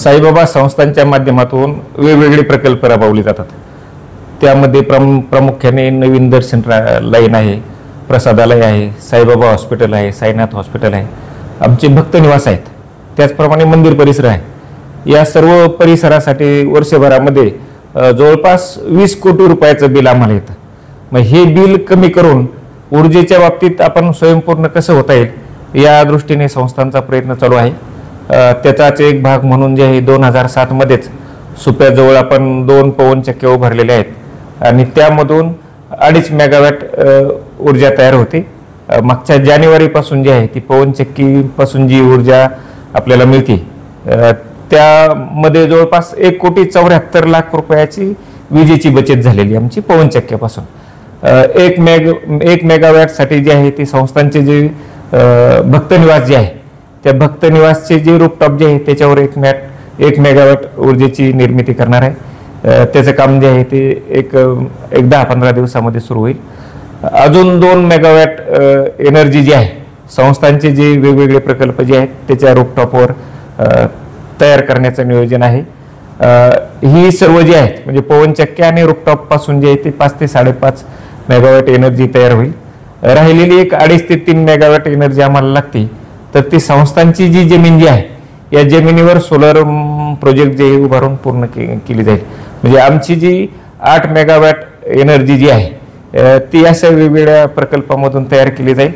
साईबाबा संस्थांच्या माध्यमातून वेगवेगळे प्रकल्प राबवले जातात। त्यामध्ये प्रामुख्याने नवीन दर्शन लाईन आहे, प्रसादालय आहे, साईबाबा हॉस्पिटल आहे, साईनाथ हॉस्पिटल आहे, आमचे भक्त निवास आहेत, त्याचप्रमाणे मंदिर परिसर आहे। या सर्व परिसरासाठी वर्षभरामध्ये जवळपास 20 कोटी रुपयाचं बिल आम्हाला येतं। मग हे बिल कमी करून ऊर्जेच्या बाबतीत आपण स्वयंपूर्ण कसं होता येईल या दृष्टीने संस्थांचा प्रयत्न चालू आहे। त्याचाच एक भाग म्हणून जे आहे 2007 मध्येच सुप्याजवळ आपण 2 पवनचक्क्या उभारलेल्या आहेत आणि त्यामधून 2.5 मेगावॅट ऊर्जा तयार होते। मागच्या जानेवारीपासून जी आहे ती पवनचक्कीपासून जी ऊर्जा आपल्याला मिळते त्यामध्ये जवळपास 1,74,00,000 रुपयाची विजेची बचत झालेली आमची पवनचक्क्यापासून। 1 मेगावॅटसाठी जे आहे ती संस्थांचे जे भक्तनिवास जे आहे त्या भक्तनिवासचे जे रूफटॉप जे आहे त्याच्यावर 1 मेगावॅट ऊर्जेची निर्मिती करणार आहे। त्याचं काम जे आहे ते एक 10-15 दिवसामध्ये सुरू होईल। अजून 2 मेगावॅट एनर्जी जी आहे संस्थांचे जे वेगवेगळे प्रकल्प जे आहेत त्याच्या रूफटॉपवर तयार करण्याचं नियोजन आहे। ही सर्व जे आहेत म्हणजे पवनचक्क्या आणि रूफटॉप पासून जे आहे ते 5 ते 5.5 मेगावॅट एनर्जी तयार होईल। राहिलेली एक 2.5 ते 3 मेगावॅट एनर्जी आम्हाला लागते, तर ती संस्थांची जी जमीन जी आहे या जमिनीवर सोलर प्रोजेक्ट जे उभारून पूर्ण केली जाईल। म्हणजे आमची जी 8 मेगावॅट एनर्जी जी आहे ती अशा वेगवेगळ्या प्रकल्पामधून तयार केली जाईल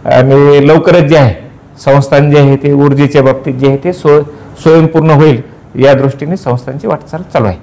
आणि लवकरच जे आहे संस्थान जे आहे ते ऊर्जेच्या बाबतीत जे आहे ते स्वयंपूर्ण होईल या दृष्टीने संस्थांची वाटचाल चालू आहे।